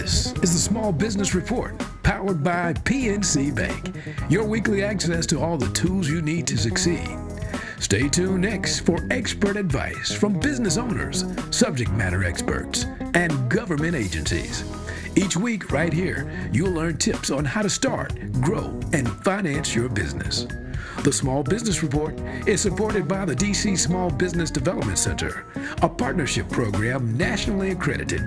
This is the Small Business Report, powered by PNC Bank, your weekly access to all the tools you need to succeed. Stay tuned next for expert advice from business owners, subject matter experts, and government agencies. Each week right here, you'll learn tips on how to start, grow, and finance your business. The Small Business Report is supported by the DC Small Business Development Center, a partnership program nationally accredited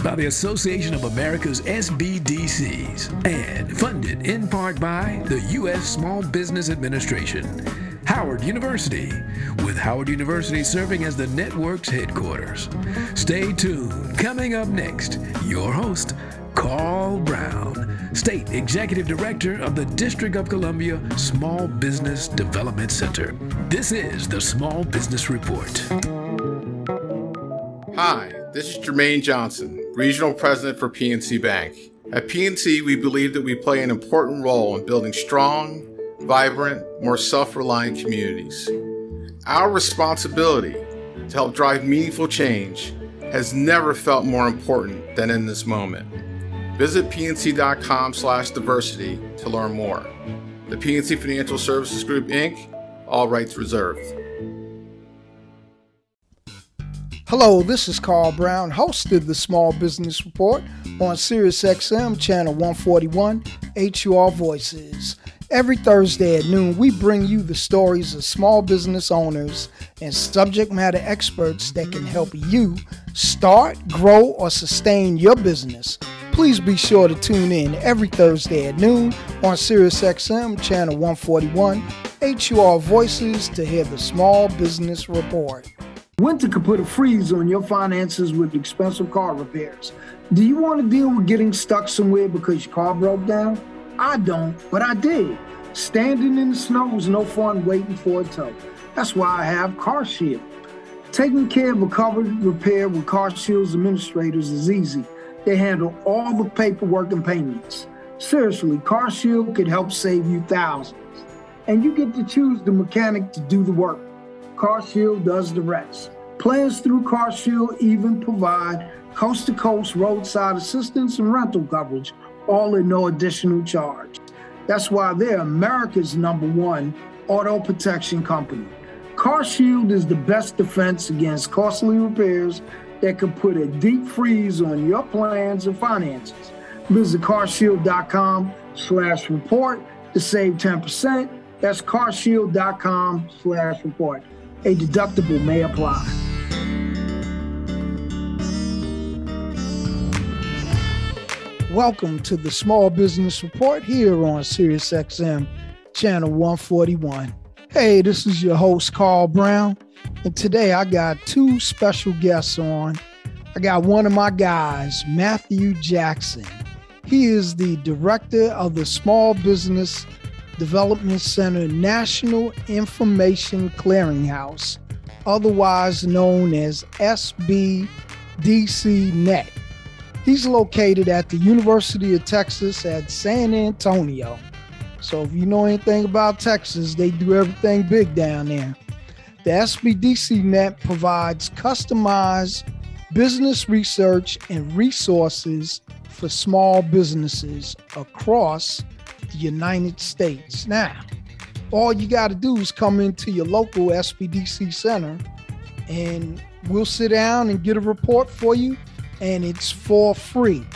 by the Association of America's SBDCs and funded in part by the U.S. Small Business Administration. Howard University, with Howard University serving as the network's headquarters. Stay tuned. Coming up next, your host, Carl Brown, State Executive Director of the District of Columbia Small Business Development Center. This is the Small Business Report. Hi, this is Jermaine Johnson, Regional President for PNC Bank. At PNC, we believe that we play an important role in building strong, vibrant, more self-reliant communities. Our responsibility to help drive meaningful change has never felt more important than in this moment. Visit pnc.com/diversity to learn more. The PNC Financial Services Group, Inc., all rights reserved. Hello, this is Carl Brown, host of the Small Business Report on SiriusXM Channel 141, HUR Voices. Every Thursday at noon, we bring you the stories of small business owners and subject matter experts that can help you start, grow, or sustain your business. Please be sure to tune in every Thursday at noon on SiriusXM Channel 141, HUR Voices to hear the Small Business Report. Winter could put a freeze on your finances with expensive car repairs. Do you want to deal with getting stuck somewhere because your car broke down? I don't, but I did. Standing in the snow was no fun waiting for a tow. That's why I have CarShield. Taking care of a covered repair with CarShield's administrators is easy. They handle all the paperwork and payments. Seriously, CarShield could help save you thousands. And you get to choose the mechanic to do the work. CarShield does the rest. Plans through CarShield even provide coast-to-coast roadside assistance and rental coverage, all at no additional charge. That's why they're America's #1 auto protection company. CarShield is the best defense against costly repairs that could put a deep freeze on your plans and finances. Visit carshield.com/report to save 10%. That's carshield.com/report. A deductible may apply. Welcome to the Small Business Report here on SiriusXM Channel 141. Hey, this is your host, Carl Brown, and today I got two special guests on. I got one of my guys, Matthew Jackson. He is the director of the Small Business Development Center National Information Clearinghouse, otherwise known as SBDC Net. He's located at the University of Texas at San Antonio. So if you know anything about Texas, they do everything big down there. The SBDC Net provides customized business research and resources for small businesses across the United States. Now, all you got to do is come into your local SBDC center and we'll sit down and get a report for you, and it's for free.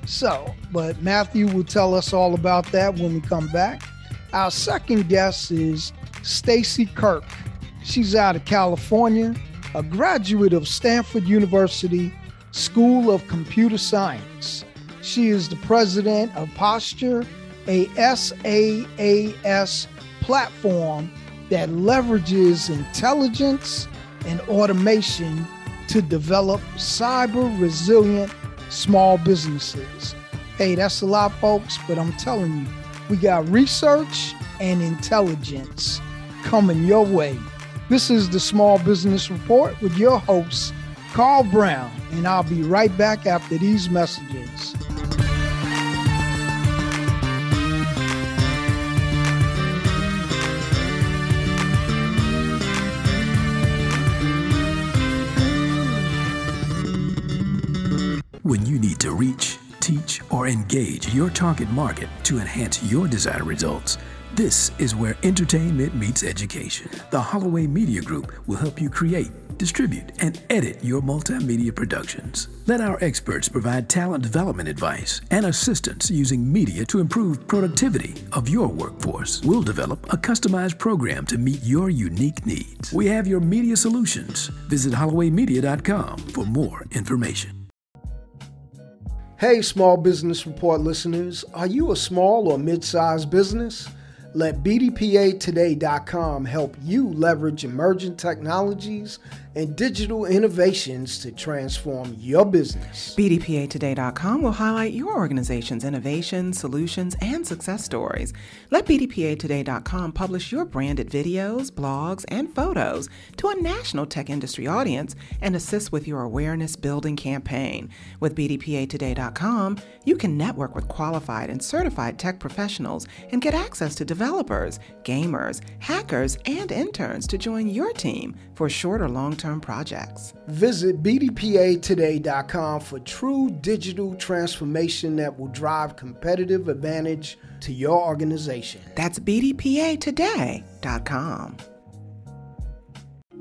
So, but Matthew will tell us all about that when we come back. Our second guest is Stacy Kirk. She's out of California, a graduate of Stanford University School of Computer Science. She is the president of Posture, a SaaS platform that leverages intelligence and automation to develop cyber-resilient small businesses. Hey, that's a lot, folks, but I'm telling you, we got research and intelligence coming your way. This is the Small Business Report with your host, Carl Brown, and I'll be right back after these messages. When you need to reach, teach, or engage your target market to enhance your desired results, this is where entertainment meets education. The Holloway Media Group will help you create, distribute, and edit your multimedia productions. Let our experts provide talent development advice and assistance using media to improve productivity of your workforce. We'll develop a customized program to meet your unique needs. We have your media solutions. Visit hollowaymedia.com for more information. Hey, Small Business Report listeners, are you a small or mid-sized business? Let BDPAtoday.com help you leverage emerging technologies and digital innovations to transform your business. BDPAtoday.com will highlight your organization's innovations, solutions, and success stories. Let BDPAtoday.com publish your branded videos, blogs, and photos to a national tech industry audience and assist with your awareness building campaign. With BDPAtoday.com, you can network with qualified and certified tech professionals and get access to developers, gamers, hackers, and interns to join your team for short or long-term projects. Visit BDPAtoday.com for true digital transformation that will drive competitive advantage to your organization. That's BDPAtoday.com.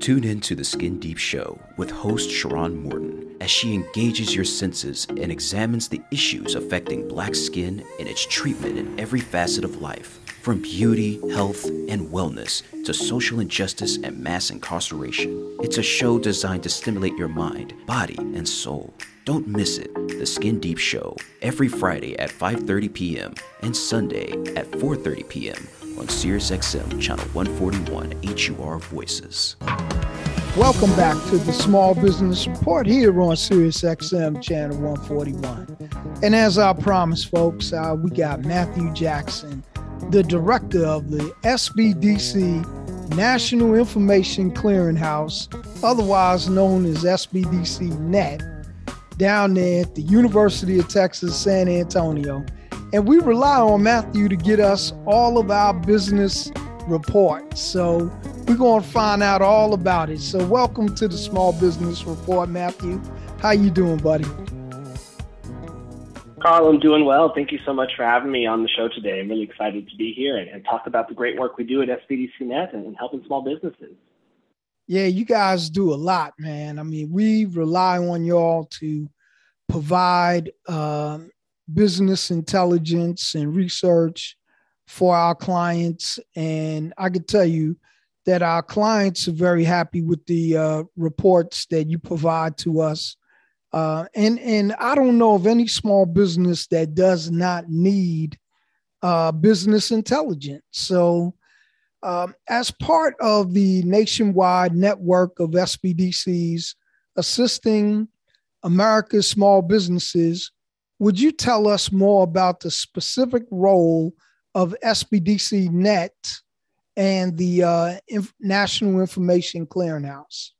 Tune in to the Skin Deep Show with host Sharon Morton as she engages your senses and examines the issues affecting Black skin and its treatment in every facet of life, from beauty, health, and wellness to social injustice and mass incarceration. It's a show designed to stimulate your mind, body, and soul. Don't miss it. The Skin Deep Show, every Friday at 5:30 p.m. and Sunday at 4:30 p.m. on SiriusXM Channel 141 HUR Voices. Welcome back to the Small Business Report here on SiriusXM Channel 141. And as I promised, folks, we got Matthew Jackson, the director of the SBDC National Information Clearinghouse, otherwise known as SBDC Net, down there at the University of Texas, San Antonio. And we rely on Matthew to get us all of our business reports. So we're going to find out all about it. So welcome to the Small Business Report, Matthew. How you doing, buddy? Carl, I'm doing well. Thank you so much for having me on the show today. I'm really excited to be here and talk about the great work we do at SBDC Net and helping small businesses. Yeah, you guys do a lot, man. I mean, we rely on y'all to provide business intelligence and research for our clients. And I can tell you that our clients are very happy with the reports that you provide to us. And I don't know of any small business that does not need business intelligence. So as part of the nationwide network of SBDCs assisting America's small businesses, would you tell us more about the specific role of SBDC Net and the National Information Clearinghouse?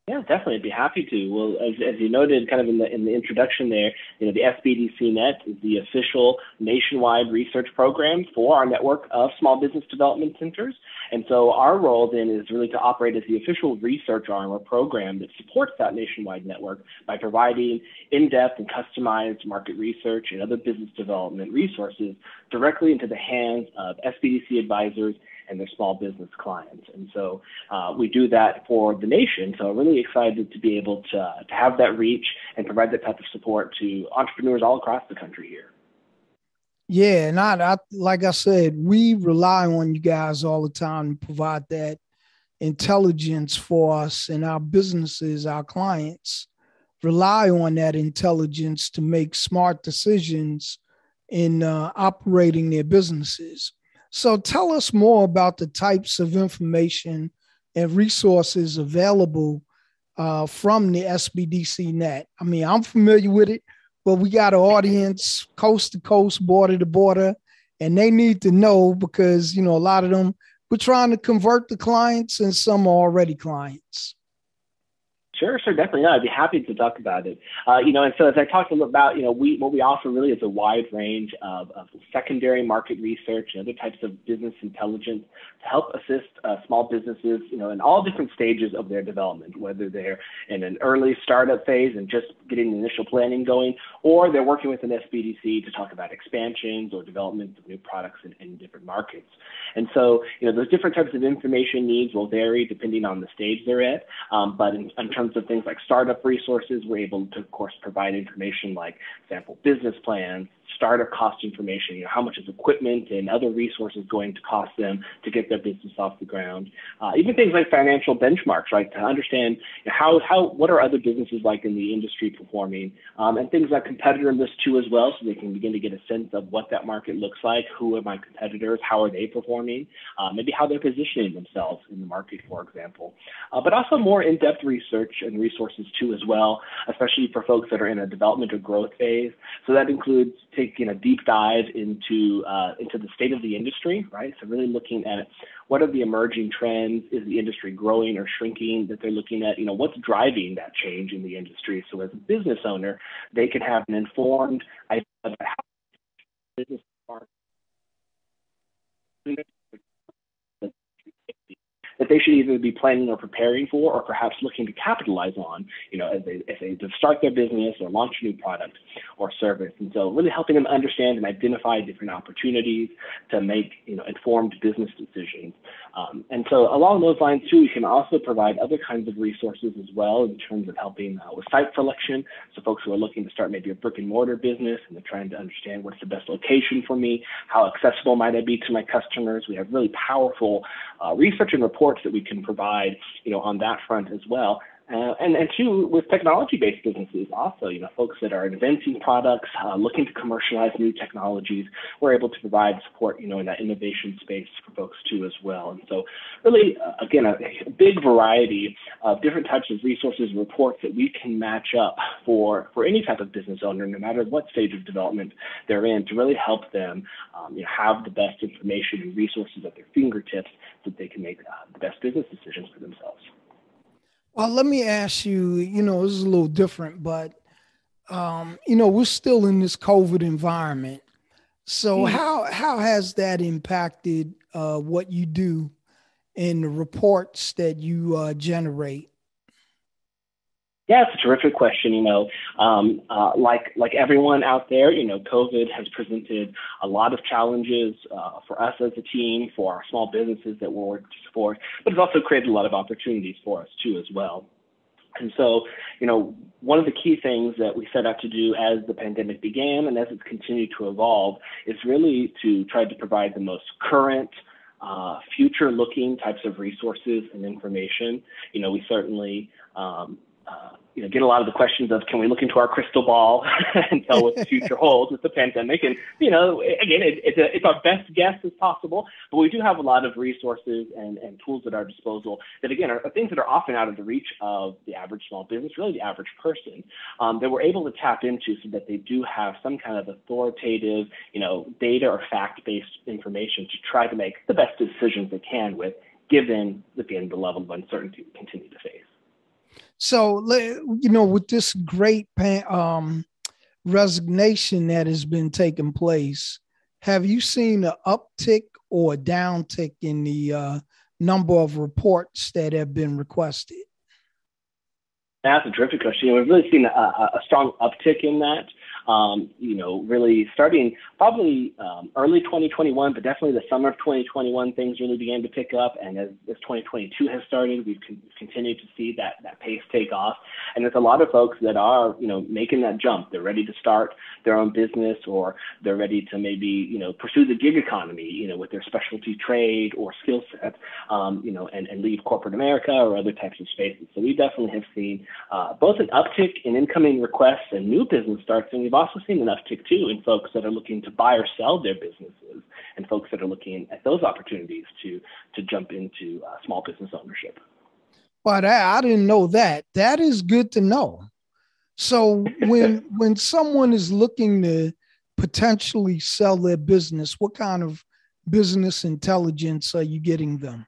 Yeah, definitely. I'd be happy to. Well, as you noted kind of in the introduction there, the SBDC Net is the official nationwide research program for our network of small business development centers. And so our role then is really to operate as the official research arm or program that supports that nationwide network by providing in-depth and customized market research and other business development resources directly into the hands of SBDC advisors and their small business clients. And so we do that for the nation. So I'm really excited to be able to have that reach and provide that type of support to entrepreneurs all across the country here. Yeah, and I like I said, we rely on you guys all the time to provide that intelligence for us, and our businesses, our clients rely on that intelligence to make smart decisions in operating their businesses. So tell us more about the types of information and resources available from the SBDC Net. I mean, I'm familiar with it, but we got an audience coast to coast, border to border, and they need to know because, a lot of them, we're trying to convert the clients and some are already clients. Sure, definitely. No, I'd be happy to talk about it. And so as I talked a little about, what we offer really is a wide range of secondary market research and other types of business intelligence to help assist small businesses, in all different stages of their development, whether they're in an early startup phase and just getting the initial planning going, or they're working with an SBDC to talk about expansions or development of new products in different markets. And so, those different types of information needs will vary depending on the stage they're at. But in terms of things like startup resources, we're able to, of course, provide information like sample business plans, startup cost information, how much is equipment and other resources going to cost them to get their business off the ground. Even things like financial benchmarks, right, to understand what are other businesses like in the industry performing, and things like competitor lists too as well, so they can begin to get a sense of what that market looks like, who are my competitors, how are they performing, maybe how they're positioning themselves in the market, for example. But also more in-depth research and resources too as well, especially for folks that are in a development or growth phase. So that includes taking a deep dive into the state of the industry, right? So really looking at what are the emerging trends? Is the industry growing or shrinking that they're looking at? What's driving that change in the industry? So as a business owner, they can have an informed idea of how business are that they should either be planning or preparing for, or perhaps looking to capitalize on, as they start their business or launch a new product or service. And so really helping them understand and identify different opportunities to make, informed business decisions. And so along those lines too, we can also provide other kinds of resources as well in terms of helping with site selection. So folks who are looking to start maybe a brick and mortar business and they're trying to understand what's the best location for me, how accessible might I be to my customers. We have really powerful research and reports that we can provide, on that front as well. And two, with technology-based businesses also, folks that are inventing products, looking to commercialize new technologies, we're able to provide support, in that innovation space for folks too as well. And so really, again, a big variety of different types of resources and reports that we can match up for any type of business owner, no matter what stage of development they're in, to really help them, have the best information and resources at their fingertips so that they can make the best business decisions for themselves. Well, let me ask you, this is a little different, but, we're still in this COVID environment. So how has that impacted what you do in the reports that you generate? Yeah, it's a terrific question. Like everyone out there, COVID has presented a lot of challenges for us as a team, for our small businesses that we're working to support, but it's also created a lot of opportunities for us too as well. And so, one of the key things that we set out to do as the pandemic began and as it's continued to evolve is really to try to provide the most current, future-looking types of resources and information. We certainly get a lot of the questions of, can we look into our crystal ball and tell what the future holds with the pandemic? And, again, it's our best guess as possible, but we do have a lot of resources and tools at our disposal that, again, are things that are often out of the reach of the average small business, really the average person, that we're able to tap into so that they do have some kind of authoritative, data or fact-based information to try to make the best decisions they can with, given, again, the level of uncertainty we continue to face. So, with this great resignation that has been taking place, have you seen an uptick or a downtick in the number of reports that have been requested? That's a terrific question. We've really seen a strong uptick in that. Really starting probably early 2021, but definitely the summer of 2021, things really began to pick up. And as 2022 has started, we've continued to see that pace take off. And there's a lot of folks that are, making that jump. They're ready to start their own business, or they're ready to maybe, pursue the gig economy, with their specialty trade or skill set, and leave corporate America or other types of spaces. So we definitely have seen both an uptick in incoming requests and new business starts, and we've also seen an uptick too in folks that are looking to buy or sell their businesses, and folks that are looking at those opportunities to jump into small business ownership. But I didn't know that. That is good to know. So when someone is looking to potentially sell their business, what kind of business intelligence are you getting them?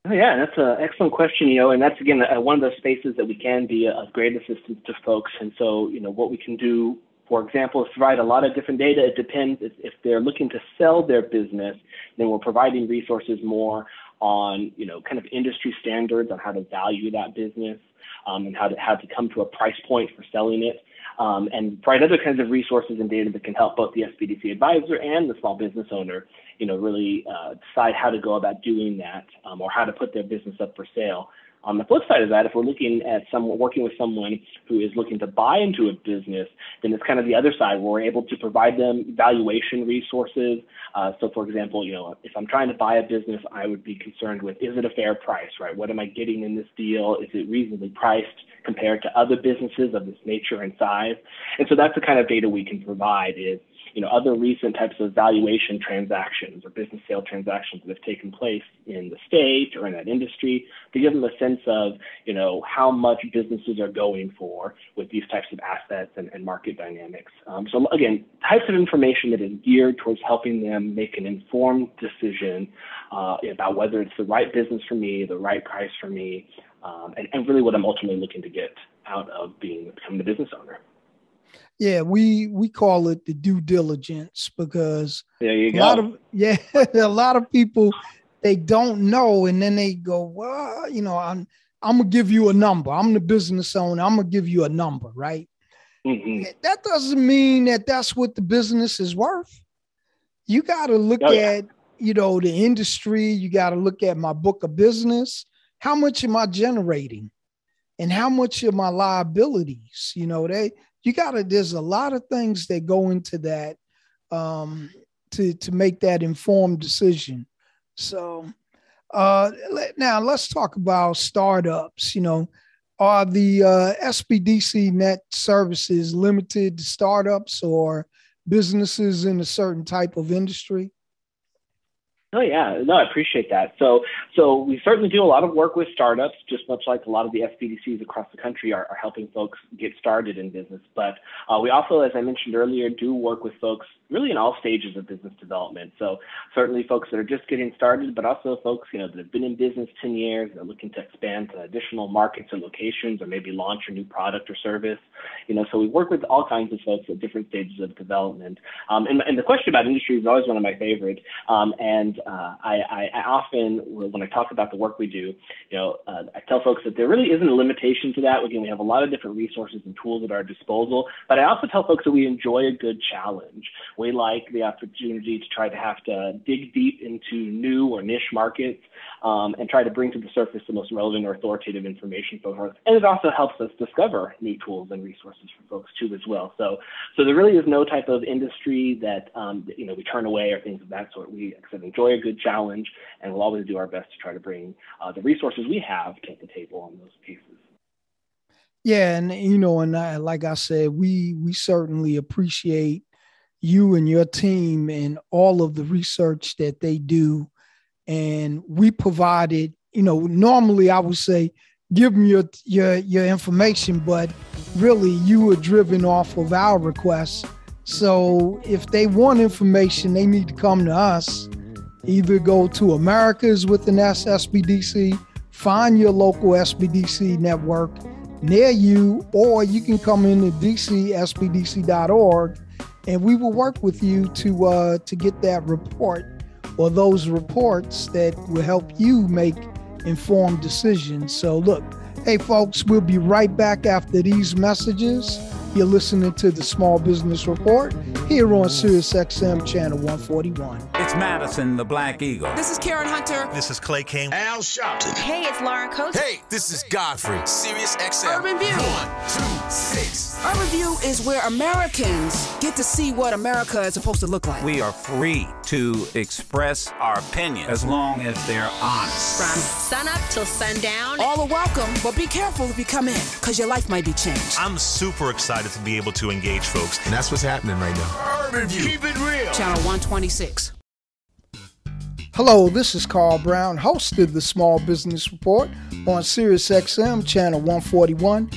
Oh, yeah, that's an excellent question, and that's, again, one of those spaces that we can be of great assistance to folks. And so, what we can do, for example, is provide a lot of different data. It depends if they're looking to sell their business, then we're providing resources more on, kind of industry standards on how to value that business, and how to come to a price point for selling it. And provide other kinds of resources and data that can help both the SBDC advisor and the small business owner, really decide how to go about doing that, or how to put their business up for sale. On the flip side of that, if we're looking at working with someone who is looking to buy into a business, then it's kind of the other side where we're able to provide them valuation resources. So, for example, if I'm trying to buy a business, I would be concerned with, is it a fair price, right? What am I getting in this deal? Is it reasonably priced compared to other businesses of this nature and size? And so that's the kind of data we can provide is, other recent types of valuation transactions or business sale transactions that have taken place in the state or in that industry to give them a sense of, how much businesses are going for with these types of assets and market dynamics. So again, types of information that is geared towards helping them make an informed decision about whether it's the right business for me, the right price for me, and really what I'm ultimately looking to get out of becoming the business owner. Yeah, we call it the due diligence because there you go. A lot of people, they don't know, and then they go, well, I'm gonna give you a number. I'm the business owner. I'm gonna give you a number, right? Mm-hmm. That doesn't mean that that's what the business is worth. You got to look at, the industry. You got to look at my book of business. How much am I generating, and how much are my liabilities? There's a lot of things that go into that to make that informed decision. So now let's talk about startups. Are the SBDC Net services limited to startups or businesses in a certain type of industry? Oh, yeah. No, I appreciate that. So we certainly do a lot of work with startups, just much like a lot of the SBDCs across the country are helping folks get started in business. But we also, as I mentioned earlier, do work with folks really in all stages of business development. So certainly folks that are just getting started, but also folks, that have been in business 10 years, that are looking to expand to additional markets or locations, or maybe launch a new product or service. So we work with all kinds of folks at different stages of development. And the question about industry is always one of my favorites. I often, when I talk about the work we do, I tell folks that there really isn't a limitation to that. Again, we have a lot of different resources and tools at our disposal, but I also tell folks that we enjoy a good challenge. We like the opportunity to try to have to dig deep into new or niche markets and try to bring to the surface the most relevant or authoritative information for folks. And it also helps us discover new tools and resources for folks too as well. So there really is no type of industry that we turn away or things of that sort. We, like I said, enjoy a good challenge, and we'll always do our best to try to bring the resources we have to the table on those pieces. Yeah, and like I said, we certainly appreciate you and your team and all of the research that they do. And we provided, normally I would say, give them your information, but really you were driven off of our requests. So if they want information, they need to come to us. Either go to Americas with an S SBDC, find your local SBDC network near you, or you can come in to dcsbdc.org and we will work with you to get that report or those reports that will help you make informed decisions. So look, hey folks, we'll be right back after these messages. You're listening to the Small Business Report here on SiriusXM Channel 141. It's Madison, the Black Eagle. This is Karen Hunter. This is Clay King. Al Sharpton. Hey, it's Lauren Coates. Hey, this is Godfrey. SiriusXM. Urban View. 1, 2, 6. Urban View is where Americans get to see what America is supposed to look like. We are free to express our opinion as long as they're honest. From sunup till sundown. All are welcome, but be careful if you come in, because your life might be changed. I'm super excited to be able to engage folks. And that's what's happening right now. Urban View. Keep it real. Channel 126. Hello, this is Carl Brown, host of the Small Business Report on SiriusXM Channel 141,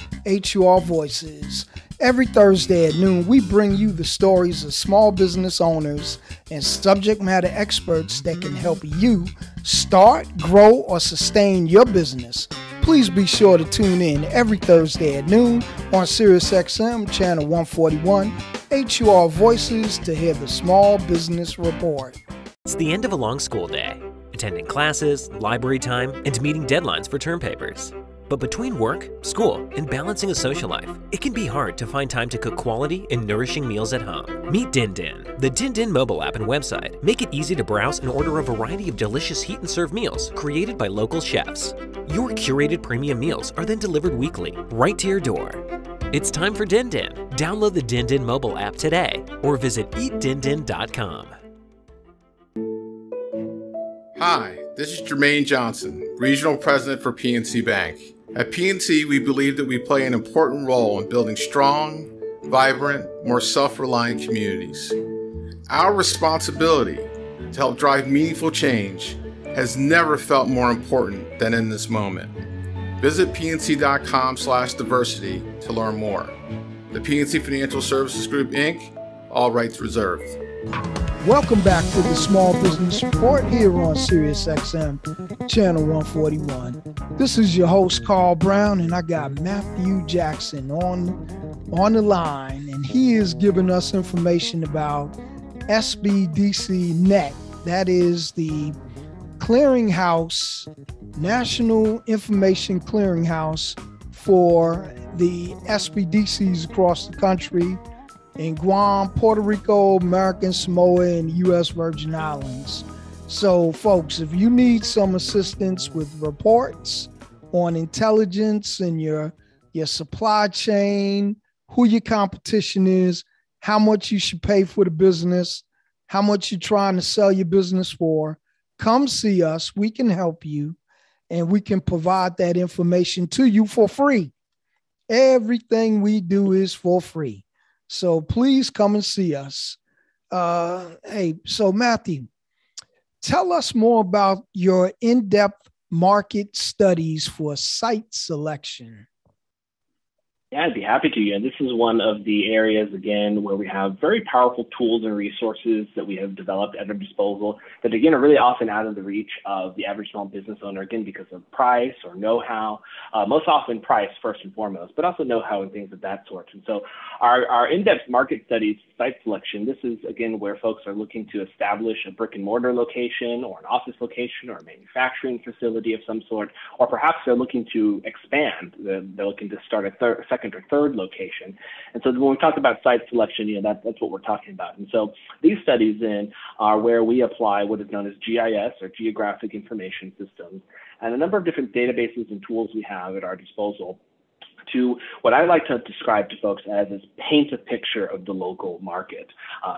HUR Voices. Every Thursday at noon, we bring you the stories of small business owners and subject matter experts that can help you start, grow, or sustain your business. Please be sure to tune in every Thursday at noon on SiriusXM Channel 141, HUR Voices, to hear the Small Business Report. It's the end of a long school day, attending classes, library time, and meeting deadlines for term papers. But between work, school, and balancing a social life, it can be hard to find time to cook quality and nourishing meals at home. Meet Din Din. The Din Din mobile app and website make it easy to browse and order a variety of delicious heat and serve meals created by local chefs. Your curated premium meals are then delivered weekly, right to your door. It's time for Din Din. Download the Din Din mobile app today or visit eatdindin.com. Hi, this is Jermaine Johnson, Regional President for PNC Bank. At PNC, we believe that we play an important role in building strong, vibrant, more self-reliant communities. Our responsibility to help drive meaningful change has never felt more important than in this moment. Visit pnc.com/diversity to learn more. The PNC Financial Services Group, Inc., all rights reserved. Welcome back to the Small Business Report here on SiriusXM Channel 141. This is your host, Carl Brown, and I got Matthew Jackson on the line, and he is giving us information about SBDC Net. That is the clearinghouse, National Information Clearinghouse for the SBDCs across the country in Guam, Puerto Rico, American Samoa, and U.S. Virgin Islands. So, folks, if you need some assistance with reports on intelligence in your supply chain, who your competition is, how much you should pay for the business, how much you're trying to sell your business for, come see us. We can help you, and we can provide that information to you for free. Everything we do is for free. So please come and see us. Hey, so Matthew, tell us more about your in-depth market studies for site selection. Yeah, I'd be happy to. And this is one of the areas, again, where we have very powerful tools and resources that we have developed at our disposal that, again, are really often out of the reach of the average small business owner, again, because of price or know-how, most often price first and foremost, but also know-how and things of that sort. And so our in-depth market studies, site selection, this is, again, where folks are looking to establish a brick and mortar location or an office location or a manufacturing facility of some sort, or perhaps they're looking to expand. They're looking to start a second or third location. And so when we talk about site selection, that's what we're talking about. And so these studies then are where we apply what is known as GIS, or Geographic Information Systems, and a number of different databases and tools we have at our disposal to what I like to describe to folks as is paint a picture of the local market,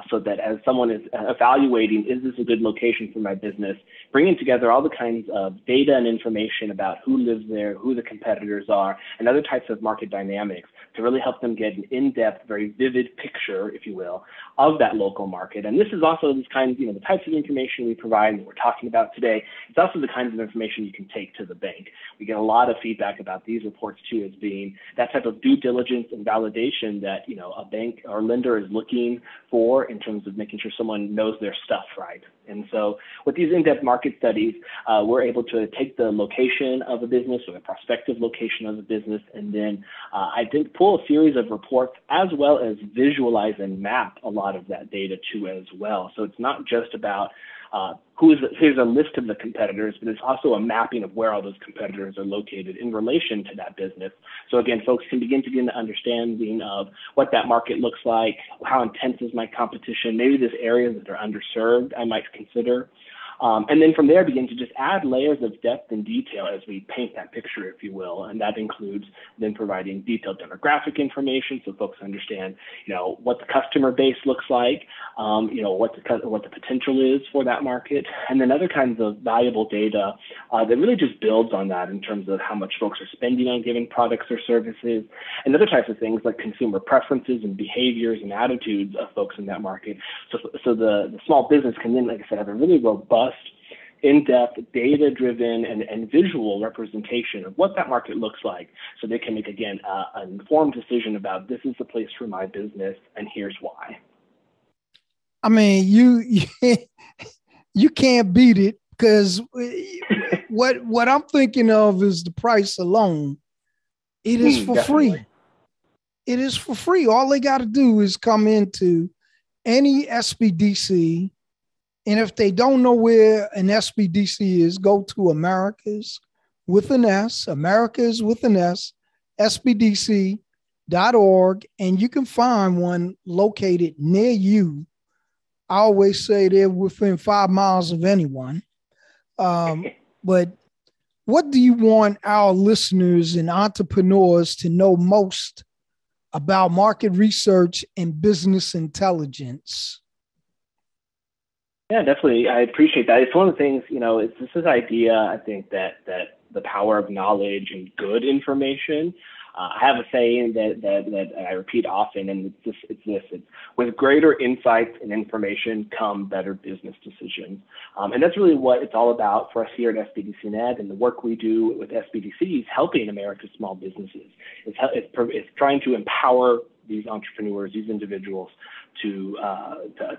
so that as someone is evaluating, is this a good location for my business, bringing together all the kinds of data and information about who lives there, who the competitors are, and other types of market dynamics to really help them get an in-depth, very vivid picture, if you will, of that local market. And this is also this kind of, the types of information we provide and we're talking about today. It's also the kinds of information you can take to the bank. We get a lot of feedback about these reports too, as being that type of due diligence and validation that, a bank or lender is looking for in terms of making sure someone knows their stuff right. And so with these in-depth market studies, we're able to take the location of a business or the prospective location of a business, and then I think pull a series of reports as well as visualize and map a lot of that data too as well. So it's not just about here's a list of the competitors, but it's also a mapping of where all those competitors are located in relation to that business. So again, folks can begin to get an understanding of what that market looks like, how intense is my competition, maybe there's areas that are underserved I might consider. And then from there, begin to just add layers of depth and detail as we paint that picture, if you will. And that includes then providing detailed demographic information so folks understand, what the customer base looks like, what the potential is for that market, and then other kinds of valuable data that really just builds on that in terms of how much folks are spending on given products or services, and other types of things like consumer preferences and behaviors and attitudes of folks in that market. So the small business can then, like I said, have a really robust in-depth, data-driven, and visual representation of what that market looks like, so they can make, again, an informed decision about this is the place for my business, and here's why. I mean, you can't beat it, because what I'm thinking of is the price alone. It is for free. It is for free. All they got to do is come into any SBDC. And if they don't know where an SBDC is, go to Americas with an S, SBDC.org, and you can find one located near you. I always say they're within 5 miles of anyone. But what do you want our listeners and entrepreneurs to know most about market research and business intelligence? Yeah, definitely. I appreciate that. It's one of the things, it's this idea, I think, that the power of knowledge and good information. I have a saying that I repeat often, and it's with greater insights and information come better business decisions. And that's really what it's all about for us here at SBDCnet, and the work we do with SBDCs, helping America's small businesses. It's trying to empower these entrepreneurs, these individuals, to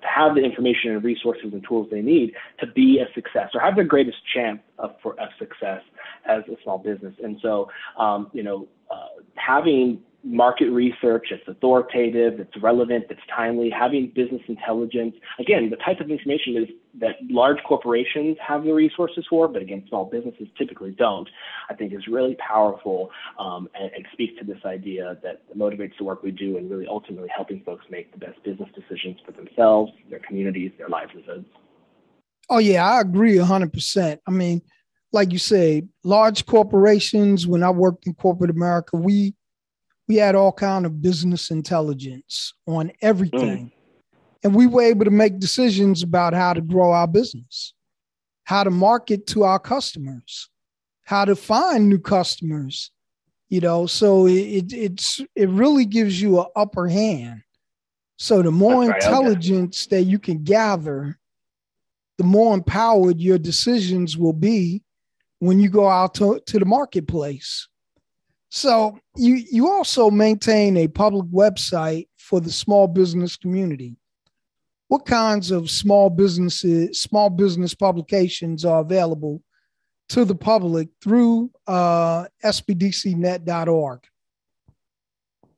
have the information and resources and tools they need to be a success, or have the greatest chance of success as a small business. And so, having market research that's authoritative, that's relevant, that's timely, having business intelligence, again, the type of information that large corporations have the resources for, but again, small businesses typically don't, I think is really powerful, and speaks to this idea that motivates the work we do, and really ultimately helping folks make the best business decisions for themselves, their communities, their livelihoods. Oh yeah, I agree 100%. I mean, like you say, large corporations, when I worked in corporate America, we had all kind of business intelligence on everything. And we were able to make decisions about how to grow our business, how to market to our customers, how to find new customers, so it really gives you an upper hand. So the more intelligence that you can gather, the more empowered your decisions will be when you go out to the marketplace. So you also maintain a public website for the small business community. What kinds of small business publications are available to the public through SBDCnet.org?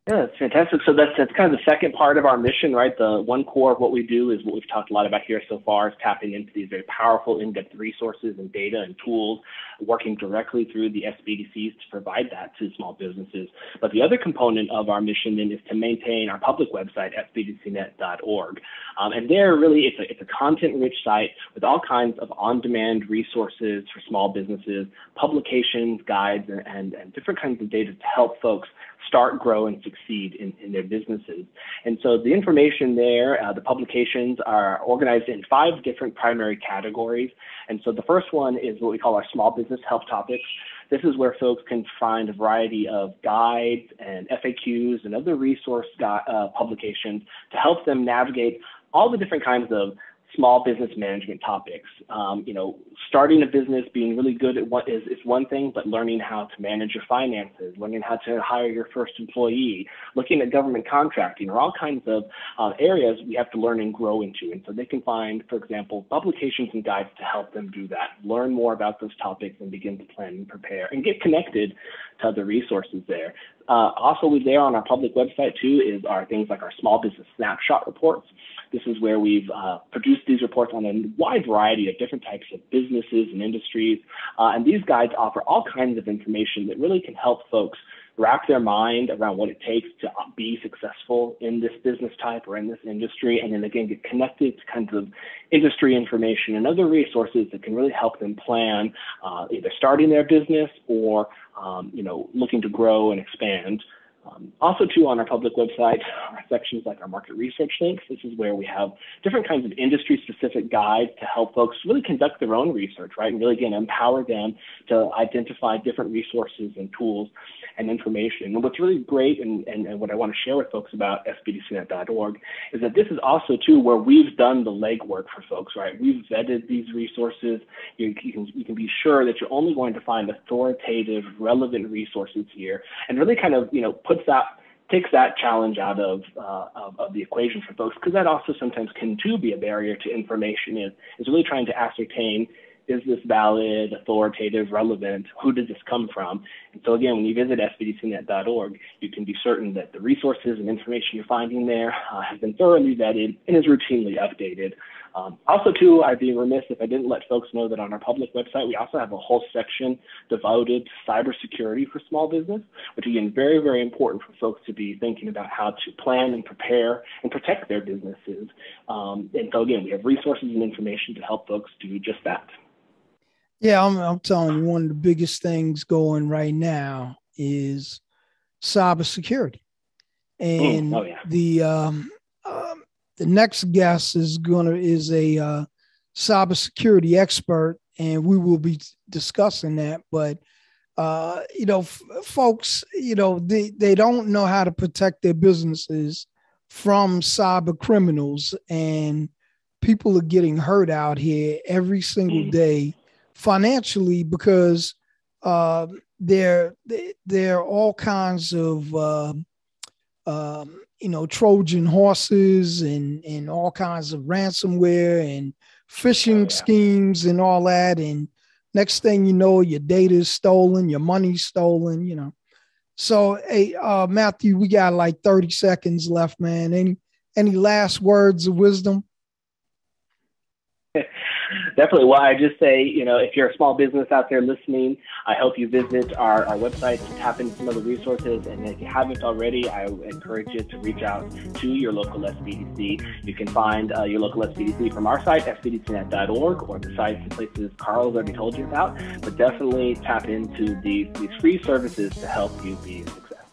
Yeah, that's fantastic. So that's kind of the second part of our mission, right? The one core of what we do is what we've talked a lot about here so far, is tapping into these very powerful in-depth resources and data and tools, working directly through the SBDCs to provide that to small businesses. But the other component of our mission then is to maintain our public website, SBDCnet.org. And there really it's a content-rich site with all kinds of on-demand resources for small businesses, publications, guides, and different kinds of data to help folks start, grow, and succeed in their businesses. And so the information there, the publications are organized in 5 different primary categories. And so the first one is what we call our small business help topics. This is where folks can find a variety of guides and FAQs and other resource publications to help them navigate all the different kinds of small business management topics. Starting a business, being really good at what is one thing, but learning how to manage your finances, learning how to hire your first employee, looking at government contracting, are all kinds of areas we have to learn and grow into. And so they can find, for example, publications and guides to help them do that, learn more about those topics, and begin to plan and prepare and get connected to other resources there. Also there on our public website too is our things like our small business snapshot reports. This is where we've produced these reports on a wide variety of different types of businesses and industries. And these guides offer all kinds of information that really can help folks wrap their mind around what it takes to be successful in this business type or in this industry, and then again get connected to kinds of industry information and other resources that can really help them plan either starting their business or looking to grow and expand Also, too, on our public website are sections like our market research links. This is where we have different kinds of industry-specific guides to help folks really conduct their own research, right? And really, again, empower them to identify different resources and tools and information. And what's really great and what I want to share with folks about SBDCnet.org is that this is also, too, where we've done the legwork for folks, right? We've vetted these resources. You can be sure that you're only going to find authoritative, relevant resources here, and really kind of, takes that challenge out of the equation for folks, because that also sometimes can too be a barrier to information, is really trying to ascertain, is this valid, authoritative, relevant, who did this come from? And so again, when you visit SBDCnet.org, you can be certain that the resources and information you're finding there has been thoroughly vetted and is routinely updated. Also, too, I'd be remiss if I didn't let folks know that on our public website, we also have a whole section devoted to cybersecurity for small business, which, again, very, very important for folks to be thinking about how to plan and prepare and protect their businesses. And so, again, we have resources and information to help folks do just that. Yeah, I'm telling you, one of the biggest things going right now is cybersecurity. And the next guest is a cybersecurity expert, and we will be discussing that. But folks, they don't know how to protect their businesses from cyber criminals, and people are getting hurt out here every single day financially because there are all kinds of Trojan horses and all kinds of ransomware and phishing schemes and all that. And next thing you know, your data is stolen, your money's stolen, So, hey, Matthew, we got like 30 seconds left, man. Any last words of wisdom? Definitely. Well, I just say, if you're a small business out there listening, I hope you visit our website to tap into some of the resources. And if you haven't already, I encourage you to reach out to your local SBDC. You can find your local SBDC from our site, SBDCnet.org, or the sites and places Carl's already told you about. But definitely tap into these free services to help you be a success.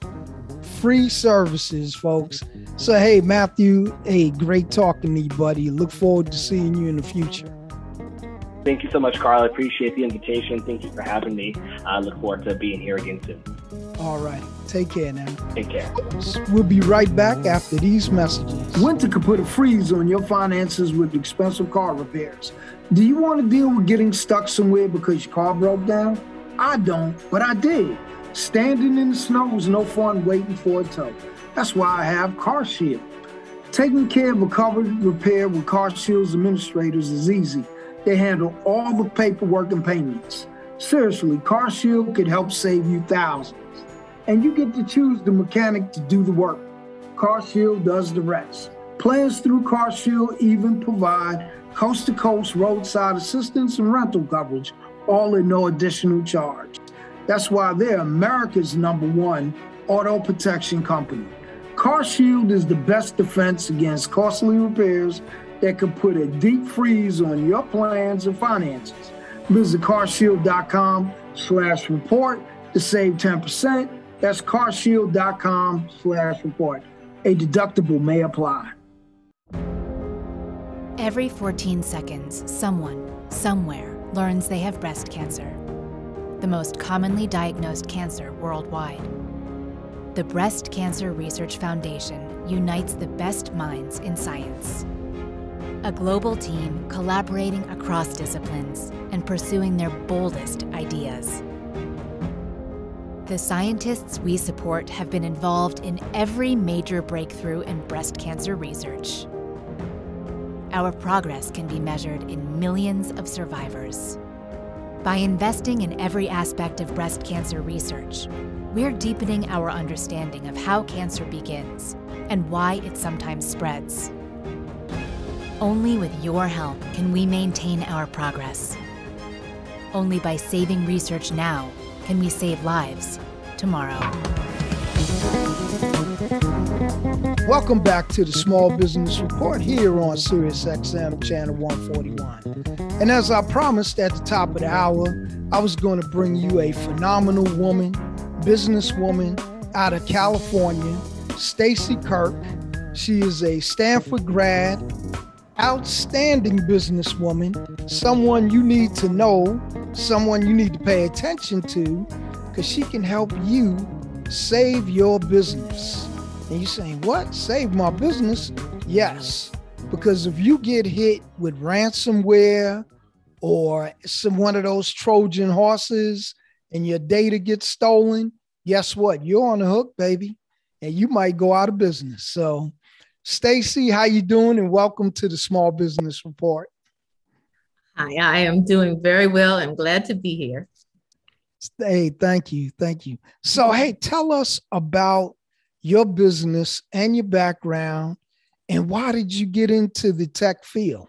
Free services, folks. So, hey, Matthew, hey, great talking to you, buddy. Look forward to seeing you in the future. Thank you so much, Carl. I appreciate the invitation. Thank you for having me. I look forward to being here again soon. All right. Take care now. Take care. We'll be right back after these messages. Winter could put a freeze on your finances with expensive car repairs. Do you want to deal with getting stuck somewhere because your car broke down? I don't, but I did. Standing in the snow is no fun waiting for a tow. That's why I have CarShield. Taking care of a covered repair with CarShield's administrators is easy. They handle all the paperwork and payments. Seriously, CarShield could help save you thousands. And you get to choose the mechanic to do the work. CarShield does the rest. Plans through CarShield even provide coast-to-coast roadside assistance and rental coverage, all at no additional charge. That's why they're America's #1 auto protection company. CarShield is the best defense against costly repairs that could put a deep freeze on your plans and finances. Visit carshield.com/report to save 10%. That's carshield.com/report. A deductible may apply. Every 14 seconds, someone, somewhere, learns they have breast cancer, the most commonly diagnosed cancer worldwide. The Breast Cancer Research Foundation unites the best minds in science. A global team collaborating across disciplines and pursuing their boldest ideas. The scientists we support have been involved in every major breakthrough in breast cancer research. Our progress can be measured in millions of survivors. By investing in every aspect of breast cancer research, we're deepening our understanding of how cancer begins and why it sometimes spreads. Only with your help can we maintain our progress. Only by saving research now can we save lives tomorrow. Welcome back to the Small Business Report here on Sirius XM Channel 141. And as I promised at the top of the hour, I was going to bring you a phenomenal woman, businesswoman, out of California, Stacy Kirk. She is a Stanford grad, outstanding businesswoman, someone you need to know, someone you need to pay attention to, because she can help you save your business. And you're saying, what? Save my business? Yes, because if you get hit with ransomware or one of those Trojan horses and your data gets stolen, guess what? You're on the hook, baby, and you might go out of business. So, Stacy, how you doing? And welcome to the Small Business Report. Hi, I am doing very well. I'm glad to be here. Hey, thank you. Thank you. So, hey, tell us about your business and your background, and why did you get into the tech field?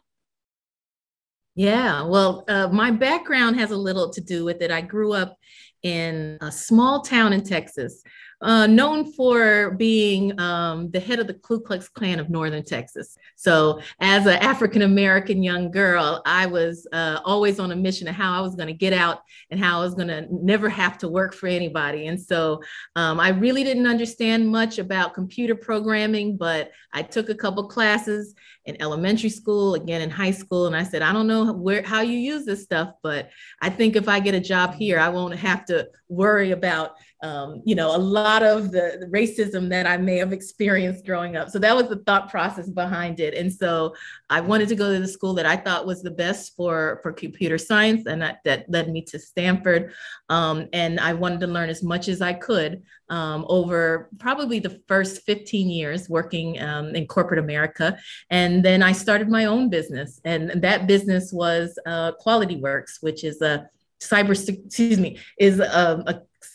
Yeah, well, my background has a little to do with it. I grew up in a small town in Texas, known for being the head of the Ku Klux Klan of Northern Texas. So as an African-American young girl, I was always on a mission of how I was going to get out and how I was going to never have to work for anybody. And so I really didn't understand much about computer programming, but I took a couple classes in elementary school, again in high school. And I said, I don't know how you use this stuff, but I think if I get a job here, I won't have to worry about a lot of the racism that I may have experienced growing up. So that was the thought process behind it. And so I wanted to go to the school that I thought was the best for computer science, and that led me to Stanford. And I wanted to learn as much as I could over probably the first 15 years working in corporate America. And then I started my own business, and that business was QualityWorks, which is a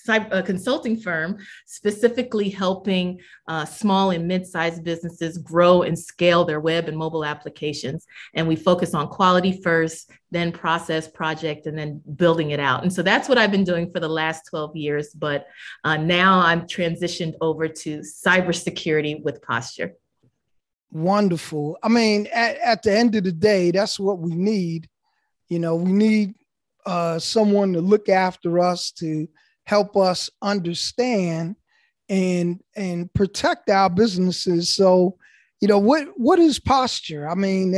a consulting firm specifically helping small and mid-sized businesses grow and scale their web and mobile applications. And we focus on quality first, then process, project, and then building it out. And so that's what I've been doing for the last 12 years. But now I'm transitioned over to cybersecurity with Posture. Wonderful. I mean, at the end of the day, that's what we need. We need someone to look after us, to help us understand and protect our businesses. So, what is Posture? I mean,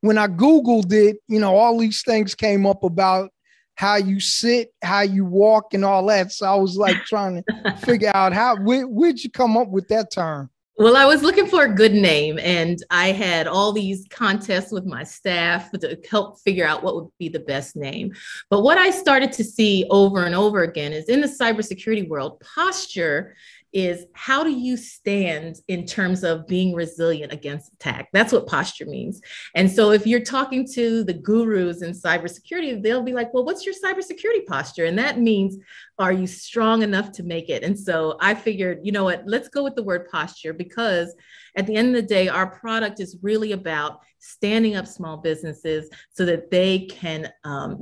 when I Googled it, all these things came up about how you sit, how you walk, and all that. So I was like trying to figure out where'd you come up with that term? Well, I was looking for a good name, and I had all these contests with my staff to help figure out what would be the best name. But what I started to see over and over again is in the cybersecurity world, posture is how do you stand in terms of being resilient against attack? That's what posture means. And so if you're talking to the gurus in cybersecurity, they'll be like, well, what's your cybersecurity posture? And that means, are you strong enough to make it? And so I figured, you know what, let's go with the word posture, because at the end of the day, our product is really about standing up small businesses so that they can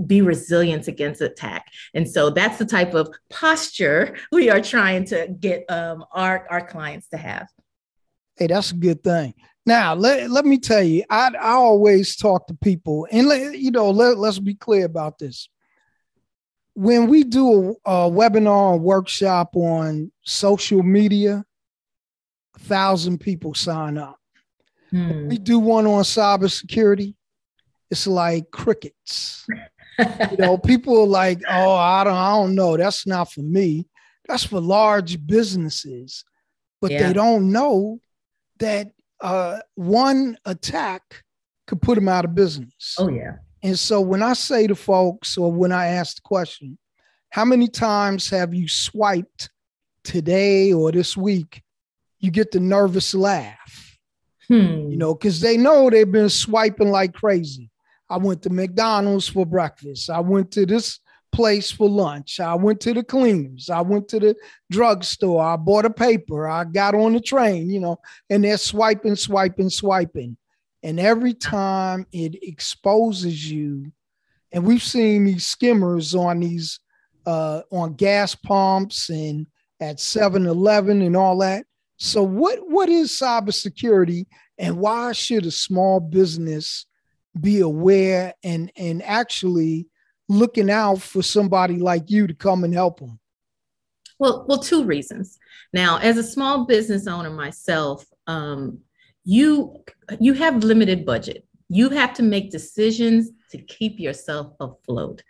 be resilient against attack. And so that's the type of posture we are trying to get our clients to have. Hey, that's a good thing. Now, let me tell you, I always talk to people, and let's be clear about this. When we do a webinar or workshop on social media, 1,000 people sign up. We do one on cybersecurity, it's like crickets. People are like, oh, I don't know. That's not for me. That's for large businesses. But they don't know that one attack could put them out of business. Oh, yeah. And so when I say to folks, or when I ask the question, how many times have you swiped today or this week? You get the nervous laugh. Because they know they've been swiping like crazy. I went to McDonald's for breakfast. I went to this place for lunch. I went to the cleaners. I went to the drugstore. I bought a paper. I got on the train, and they're swiping. And every time it exposes you, and we've seen these skimmers on these, on gas pumps and at 7-Eleven and all that. So what is cybersecurity, and why should a small business be aware and actually looking out for somebody like you to come and help them? Well, two reasons. Now, as a small business owner myself, you have limited budget. You have to make decisions to keep yourself afloat.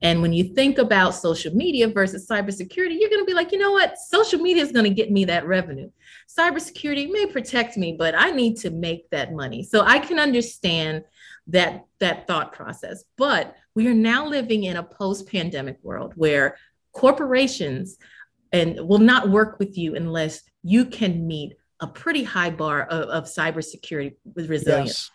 And when you think about social media versus cybersecurity, you're going to be like, you know what? Social media is going to get me that revenue. Cybersecurity may protect me, but I need to make that money. So I can understand that thought process. But we are now living in a post-pandemic world where corporations will not work with you unless you can meet a pretty high bar of cybersecurity with resilience. Yes.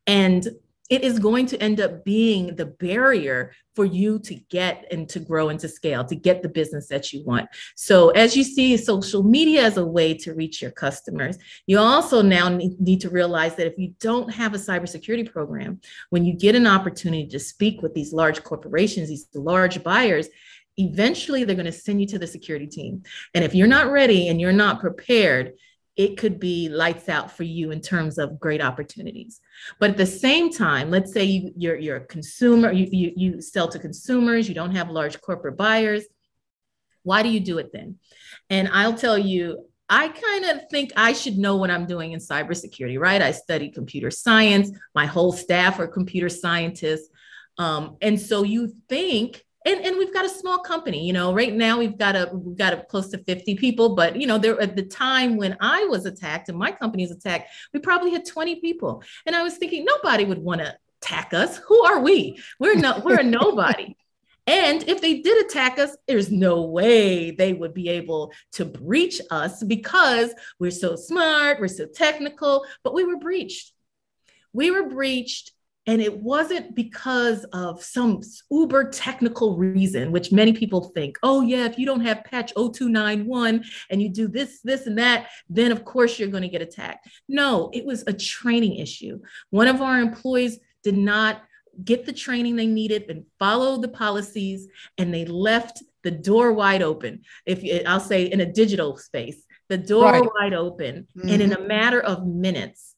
And it is going to end up being the barrier for you to get and to grow and to scale, to get the business that you want. So as you see social media as a way to reach your customers, you also now need to realize that if you don't have a cybersecurity program, when you get an opportunity to speak with these large corporations, these large buyers, eventually they're going to send you to the security team. And if you're not ready and you're not prepared, it could be lights out for you in terms of great opportunities. But at the same time, let's say you're a consumer, you sell to consumers, you don't have large corporate buyers. Why do you do it then? And I'll tell you, I kind of think I should know what I'm doing in cybersecurity, right? I studied computer science. My whole staff are computer scientists. And so you think, and we've got a small company, you know, right now we've got a close to 50 people, but you know, there at the time when I was attacked and my company was attacked, we probably had 20 people. And I was thinking nobody would want to attack us. Who are we? We're a nobody. And if they did attack us, there's no way they would be able to breach us because we're so smart, we're so technical, but we were breached. We were breached. And it wasn't because of some uber technical reason, which many people think, oh yeah, if you don't have patch 0291 and you do this, and that, then of course you're going to get attacked. No, it was a training issue. One of our employees did not get the training they needed and follow the policies, and they left the door wide open. I'll say in a digital space, the door wide open. Mm-hmm. And in a matter of minutes,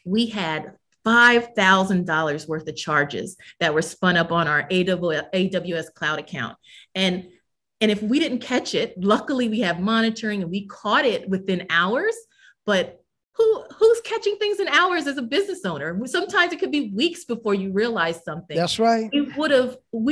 we had $5,000 worth of charges that were spun up on our AWS cloud account. And if we didn't catch it, luckily we have monitoring and we caught it within hours, but who's catching things in hours as a business owner? Sometimes it could be weeks before you realize something. That's right. We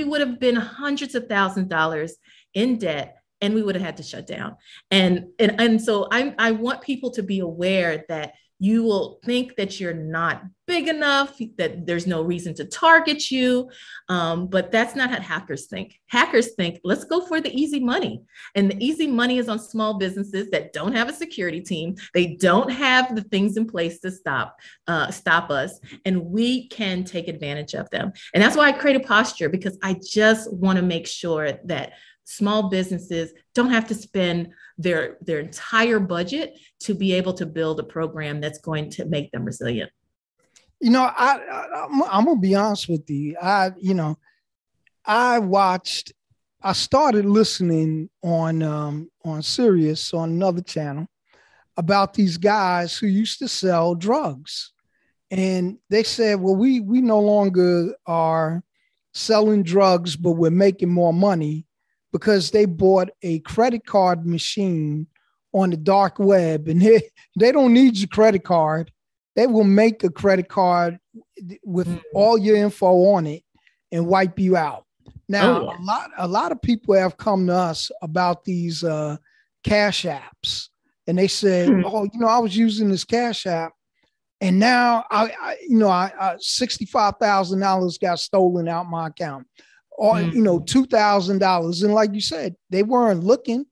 would have been hundreds of thousands of dollars in debt, and we would have had to shut down. And so I want people to be aware that you will think that you're not big enough, that there's no reason to target you. But that's not how hackers think. Hackers think, let's go for the easy money. And the easy money is on small businesses that don't have a security team. They don't have the things in place to stop us. And we can take advantage of them. And that's why I created Posture, because I just want to make sure that small businesses don't have to spend their entire budget to be able to build a program that's going to make them resilient. You know, I'm gonna be honest with you. I started listening on Sirius, on another channel, about these guys who used to sell drugs. And they said, well, we no longer are selling drugs, but we're making more money because they bought a credit card machine on the dark web, and they don't need your credit card. They will make a credit card with all your info on it and wipe you out. Now, a lot of people have come to us about these cash apps, and they said, "Oh, I was using this cash app, and now I $65,000 got stolen out my account, or $2,000." And like you said, they weren't looking.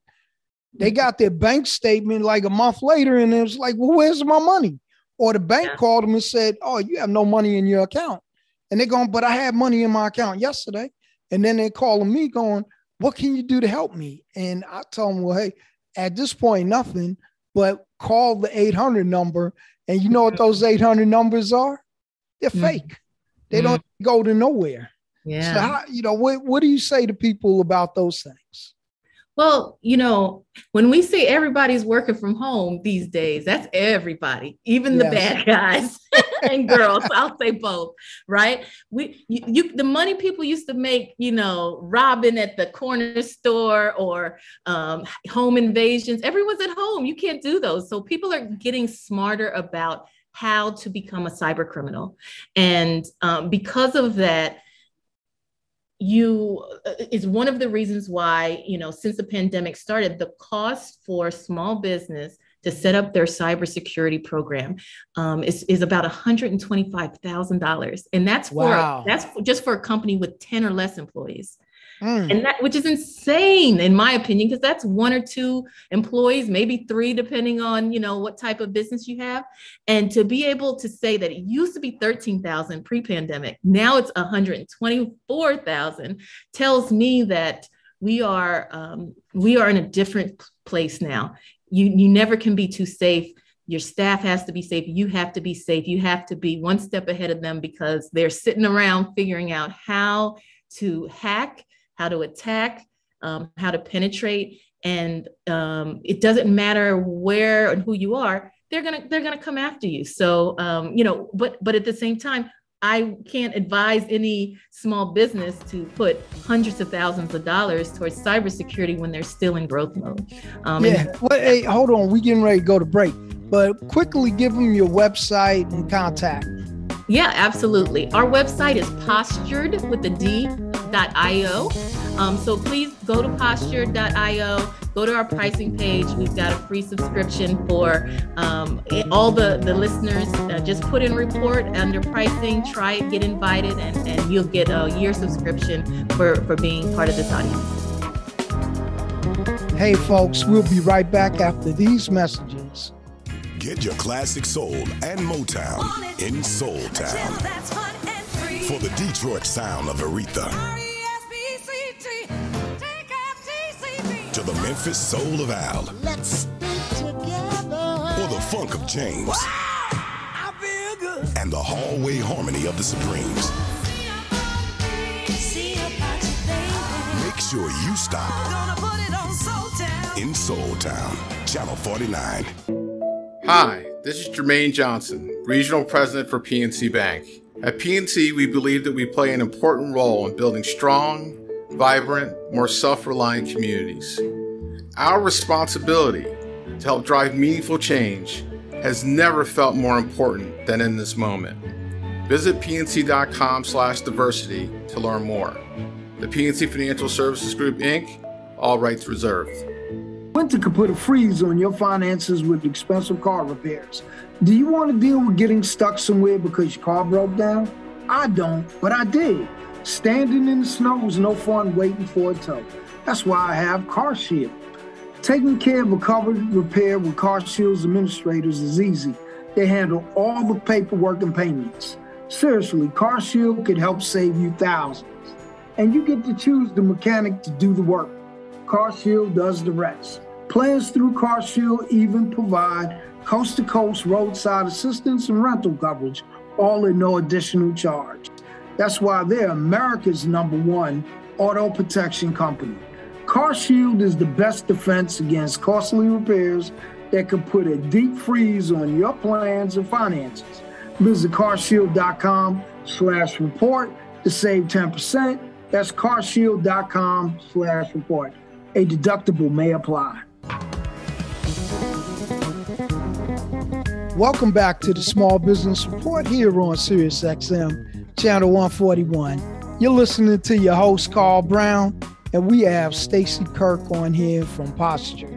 They got their bank statement like a month later, and it was like, "Well, where's my money?" Or the bank called them and said, "Oh, you have no money in your account." And they're going, "But I had money in my account yesterday." And then they're calling me going, "What can you do to help me?" And I told them, "Well, hey, at this point, nothing, but call the 800 number." And you know what those 800 numbers are? They're fake. They don't go to nowhere. Yeah. So, what do you say to people about those things? Well, when we say everybody's working from home these days, that's everybody, even the bad guys. and girls. I'll say both, right? The money people used to make, robbing at the corner store or home invasions. Everyone's at home. You can't do those. So people are getting smarter about how to become a cyber criminal. And because of that, is one of the reasons why, since the pandemic started, the cost for small business to set up their cybersecurity program is about $125,000. And that's just for a company with 10 or less employees. And which is insane, in my opinion, because that's 1 or 2 employees, maybe 3, depending on, what type of business you have. And to be able to say that it used to be 13,000 pre-pandemic, now it's 124,000, tells me that we are in a different place now. You never can be too safe. Your staff has to be safe. You have to be safe. You have to be one step ahead of them because they're sitting around figuring out how to hack, how to attack, how to penetrate. And it doesn't matter where and who you are, they're gonna come after you. So, but at the same time, I can't advise any small business to put hundreds of thousands of dollars towards cybersecurity when they're still in growth mode. Hey, hold on. We're getting ready to go to break, but quickly give them your website and contact. Yeah, absolutely. Our website is postured.io. So please go to postured.io, go to our pricing page. We've got a free subscription for all the listeners. Just put in report under pricing, try it, get invited, and you'll get a year subscription for being part of this audience. Hey, folks, we'll be right back after these messages. Get your classic soul and Motown in Soul Town. For the Detroit sound of Aretha. To the Memphis soul of Al. Let's stick together. Or the funk of James. Wow, I feel good. And the hallway harmony of the Supremes. Make sure you stop in Soul Town, Channel 49. Hi, this is Jermaine Johnson, Regional President for PNC Bank. At PNC, we believe that we play an important role in building strong, vibrant, more self-reliant communities. Our responsibility to help drive meaningful change has never felt more important than in this moment. Visit pnc.com/diversity to learn more. The PNC Financial Services Group, Inc., all rights reserved. Winter could put a freeze on your finances with expensive car repairs. Do you want to deal with getting stuck somewhere because your car broke down? I don't, but I did. Standing in the snow was no fun waiting for a tow. That's why I have CarShield. Taking care of a covered repair with CarShield's administrators is easy. They handle all the paperwork and payments. Seriously, CarShield could help save you thousands. And you get to choose the mechanic to do the work. CarShield does the rest. Plans through CarShield even provide coast-to-coast roadside assistance and rental coverage, all at no additional charge. That's why they're America's #1 auto protection company. CarShield is the best defense against costly repairs that could put a deep freeze on your plans and finances. Visit carshield.com/report to save 10%. That's carshield.com/report. A deductible may apply. Welcome back to the Small Business Report here on Sirius XM, Channel 141. You're listening to your host, Carl Brown, and we have Stacey Kirk on here from Posture.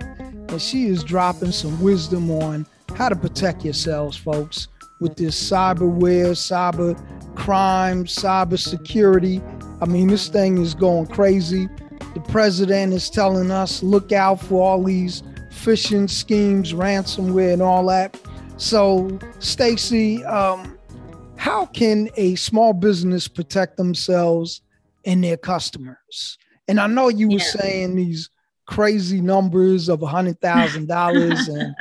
And she is dropping some wisdom on how to protect yourselves, folks, with this cyberware, cyber crime, cyber security. I mean, this thing is going crazy. The president is telling us, look out for all these phishing schemes, ransomware, and all that. So, Stacey, how can a small business protect themselves and their customers? And I know you were saying these crazy numbers of $100,000, and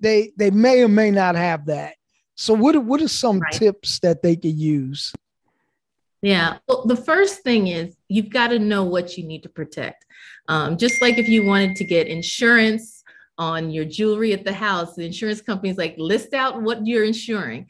they may or may not have that. So, what are some tips that they could use? Yeah. Well, the first thing is you've got to know what you need to protect. Just like if you wanted to get insurance on your jewelry at the house, the insurance company's like, list out what you're insuring.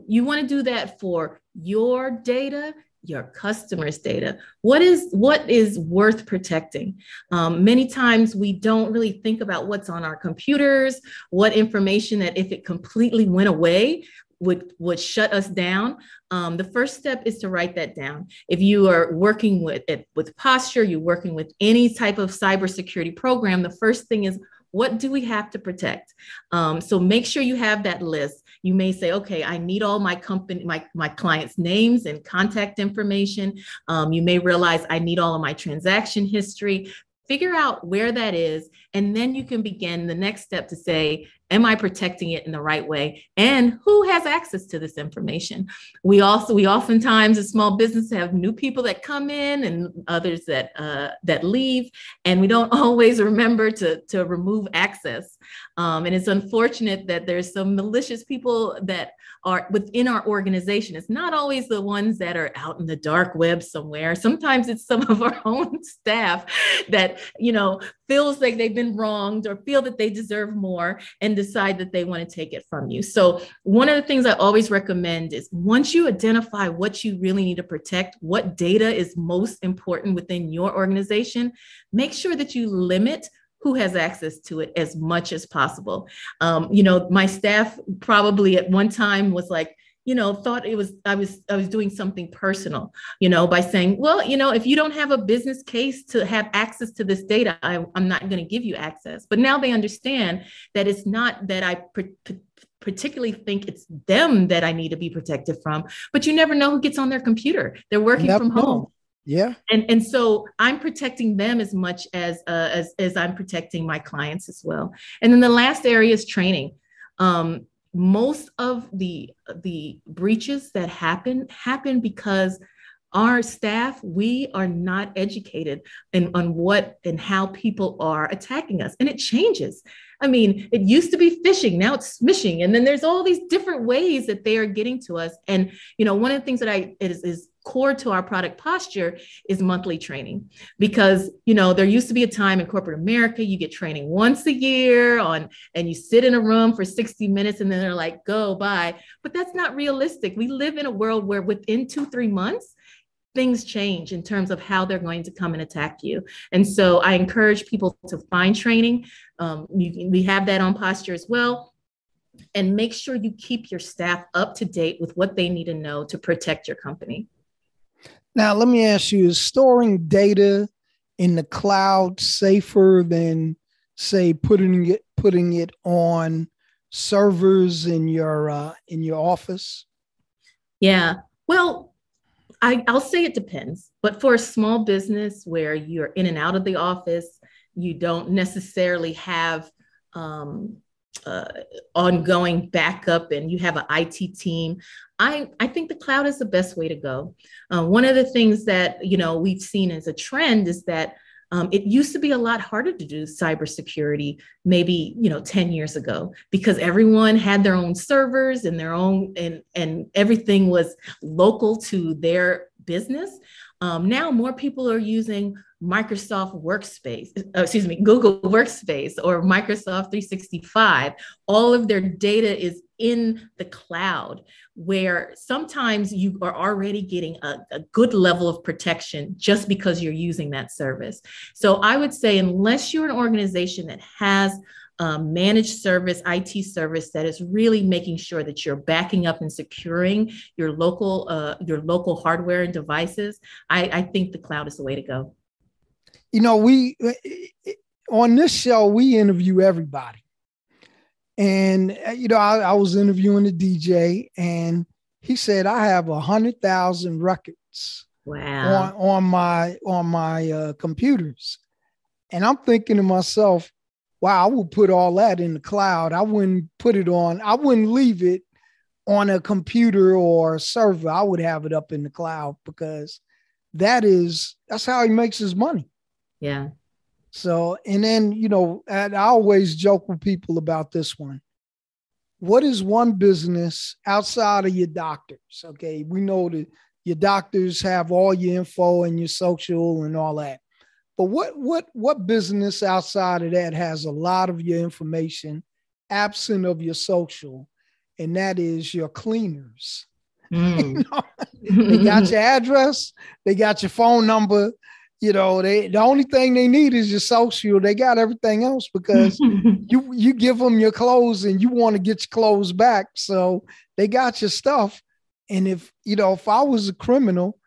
You want to do that for your data, your customers' data. What is worth protecting? Many times we don't really think about what's on our computers, what information that if it completely went away would shut us down. The first step is to write that down. If you are working with Posture, you're working with any type of cybersecurity program, the first thing is, what do we have to protect? So make sure you have that list. You may say, okay, I need all my clients' names and contact information. You may realize I need all of my transaction history. Figure out where that is, and then you can begin the next step to say, am I protecting it in the right way? And who has access to this information? We oftentimes as small business have new people that come in and others that leave, and we don't always remember to remove access. And it's unfortunate that there's some malicious people that are within our organization. It's not always the ones that are out in the dark web somewhere. Sometimes it's some of our own staff that, feels like they've been wronged or feel that they deserve more and decide that they want to take it from you. So one of the things I always recommend is, once you identify what you really need to protect, what data is most important within your organization, make sure that you limit who has access to it as much as possible. My staff probably at one time was like, thought I was doing something personal, by saying, well, if you don't have a business case to have access to this data, I'm not going to give you access. But now they understand that it's not that I particularly think it's them that I need to be protected from, but you never know who gets on their computer. They're working from home. Yeah. And so I'm protecting them as much as I'm protecting my clients as well. And then the last area is training. Most of the breaches that happen because our staff, we are not educated on what and how people are attacking us. And it changes. I mean, it used to be phishing, now it's smishing. And then there's all these different ways that they are getting to us. And, one of the things that is core to our product Posture is monthly training, because, there used to be a time in corporate America, you get training once a year and you sit in a room for 60 minutes and then they're like, go, bye. But that's not realistic. We live in a world where within 2-3 months, things change in terms of how they're going to come and attack you. And so I encourage people to find training. We have that on Posture as well. And make sure you keep your staff up to date with what they need to know to protect your company. Now, let me ask you, is storing data in the cloud safer than, say, putting it on servers in your office? Yeah, well, I'll say it depends. But for a small business where you're in and out of the office, you don't necessarily have ongoing backup and you have an IT team, I think the cloud is the best way to go. One of the things that, we've seen as a trend is that it used to be a lot harder to do cybersecurity maybe, 10 years ago, because everyone had their own servers and their own, and everything was local to their business. Now more people are using Microsoft Workspace, Google Workspace or Microsoft 365. All of their data is in the cloud, where sometimes you are already getting a good level of protection just because you're using that service. So I would say, unless you're an organization that has managed service, IT service that is really making sure that you're backing up and securing your local hardware and devices, I think the cloud is the way to go. We on this show, we interview everybody. And, I was interviewing the DJ and he said, I have 100,000 records on my computers. And I'm thinking to myself, wow, I would put all that in the cloud. I wouldn't leave it on a computer or a server. I would have it up in the cloud, because that's how he makes his money. Yeah. So, and then, and I always joke with people about this one. What is one business outside of your doctors? Okay. We know that your doctors have all your info and your social and all that. But what business outside of that has a lot of your information, absent of your social, and that is your cleaners. You know, they got your address, they got your phone number. You know, the only thing they need is your social. They got everything else because you give them your clothes and you want to get your clothes back. So they got your stuff. And if I was a criminal,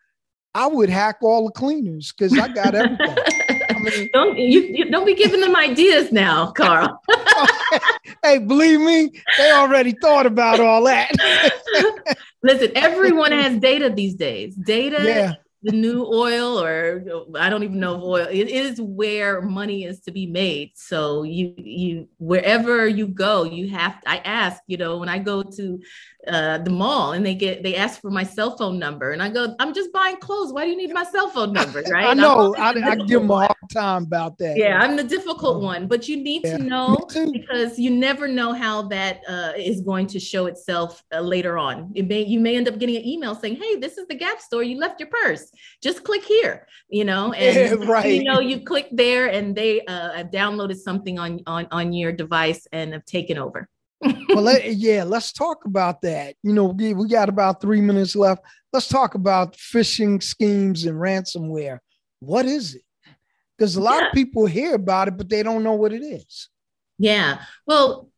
I would hack all the cleaners because I got everything. I mean, don't be giving them ideas now, Carl. Hey, believe me, they already thought about all that. Listen, everyone has data these days. Data. Yeah. The new oil, or I don't even know if oil, it is where money is to be made. So you wherever you go, I ask, when I go to the mall and they ask for my cell phone number and I go, I'm just buying clothes. Why do you need my cell phone number? Right. I know. I give them a hard time about that. Yeah. I'm the difficult one, but you need to know because you never know how that is going to show itself later on. You may end up getting an email saying, hey, this is the Gap store. You left your purse. Just click here, and right. You click there and they have downloaded something on your device and have taken over. Well, let's talk about that. We got about 3 minutes left. Let's talk about phishing schemes and ransomware. What is it? Because a lot of people hear about it, but they don't know what it is. Yeah. Well,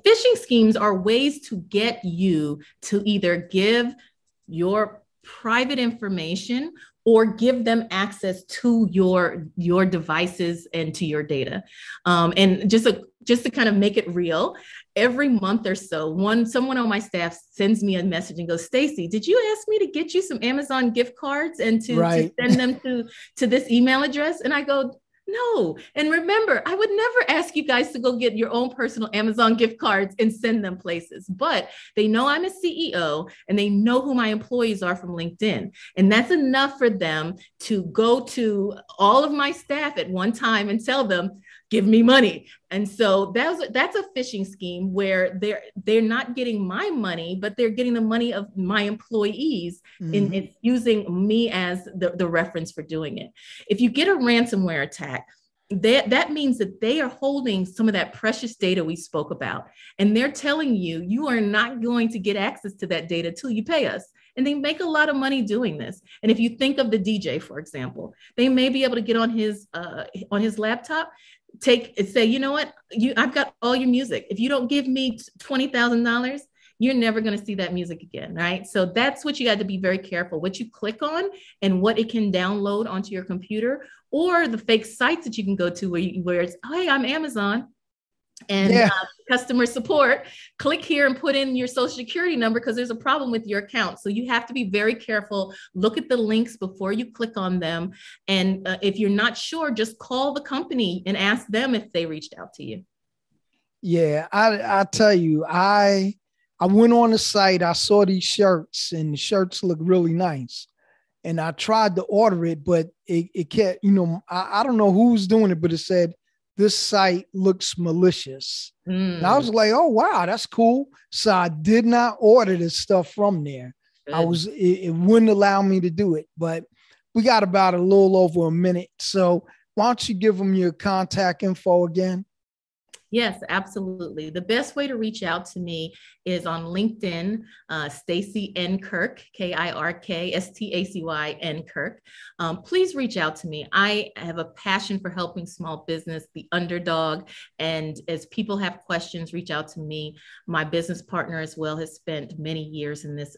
phishing schemes are ways to get you to either give your private information or give them access to your devices and to your data. And just to kind of make it real, every month or so, someone on my staff sends me a message and goes, Stacy, did you ask me to get you some Amazon gift cards and to send them to this email address? And I go, no. And remember, I would never ask you guys to go get your own personal Amazon gift cards and send them places, but they know I'm a CEO and they know who my employees are from LinkedIn. And that's enough for them to go to all of my staff at one time and tell them, give me money. And so that's a phishing scheme where they're not getting my money, but they're getting the money of my employees in using me as the reference for doing it. If you get a ransomware attack, that means that they are holding some of that precious data we spoke about. And they're telling you, you are not going to get access to that data till you pay us. And they make a lot of money doing this. And if you think of the DJ, for example, they may be able to get on his laptop, say, you know what, I've got all your music. If you don't give me $20,000, you're never going to see that music again, right? So that's what you got to be very careful, what you click on and what it can download onto your computer, or the fake sites that you can go to where it's, hey, I'm Amazon and customer support, click here and put in your social security number because there's a problem with your account. So you have to be very careful. Look at the links before you click on them. And if you're not sure, just call the company and ask them if they reached out to you. Yeah, I tell you, I went on the site, I saw these shirts and the shirts look really nice. And I tried to order it, but it kept, I don't know who was doing it, but it said, this site looks malicious. And I was like, oh, wow, that's cool. So I did not order this stuff from there. It wouldn't allow me to do it, but we got about a little over a minute. So why don't you give them your contact info again? Yes, absolutely. The best way to reach out to me is on LinkedIn, Stacy N. Kirk, Kirk, Stacy N. Kirk. Please reach out to me. I have a passion for helping small business, the underdog. And as people have questions, reach out to me. My business partner as well has spent many years in this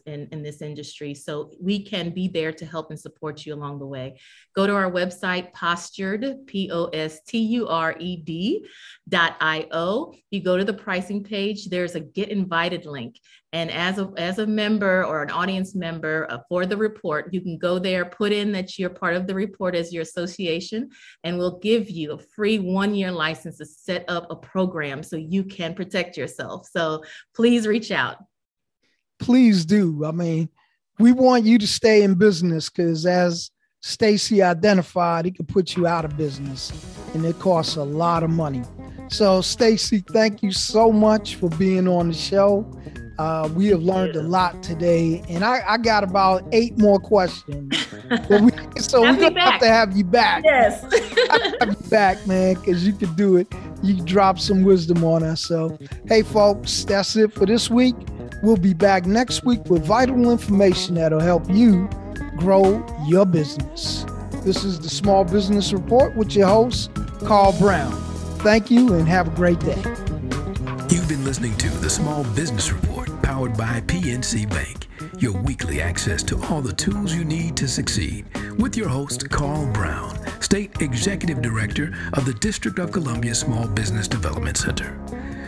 industry. So we can be there to help and support you along the way. Go to our website, Postured, postured.io. You go to the pricing page, there's a get invited link. And as a member or an audience member for the report, you can go there, put in that you're part of the report as your association, and we'll give you a free 1-year license to set up a program so you can protect yourself. So please reach out. Please do. I mean, we want you to stay in business because as Stacy identified, it could put you out of business and it costs a lot of money. So Stacy, thank you so much for being on the show. We have learned a lot today, and I got about 8 more questions. We're going to have to have you back. Yes. Have you back, man, because you could do it. You can drop some wisdom on us. So, hey, folks, that's it for this week. We'll be back next week with vital information that'll help you grow your business. This is the Small Business Report with your host, Carl Brown. Thank you and have a great day. You've been listening to the Small Business Report, powered by PNC Bank, your weekly access to all the tools you need to succeed, with your host, Carl Brown, State Executive Director of the District of Columbia Small Business Development Center.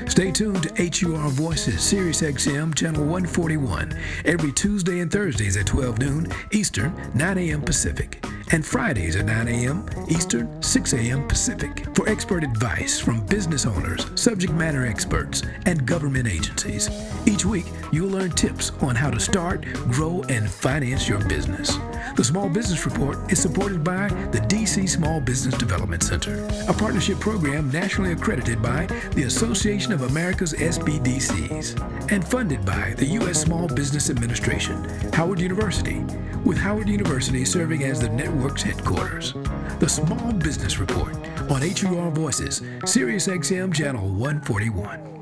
Stay tuned to HUR Voices, Sirius XM, Channel 141, every Tuesday and Thursdays at 12 noon Eastern, 9 a.m. Pacific, and Fridays at 9 a.m. Eastern, 6 a.m. Pacific, for expert advice from business owners, subject matter experts, and government agencies. Each week, you'll learn tips on how to start, grow, and finance your business. The Small Business Report is supported by the DC Small Business Development Center, a partnership program nationally accredited by the Association of America's SBDCs, and funded by the U.S. Small Business Administration, Howard University, with Howard University serving as the network's headquarters. The Small Business Report on HUR Voices, Sirius XM Channel 141.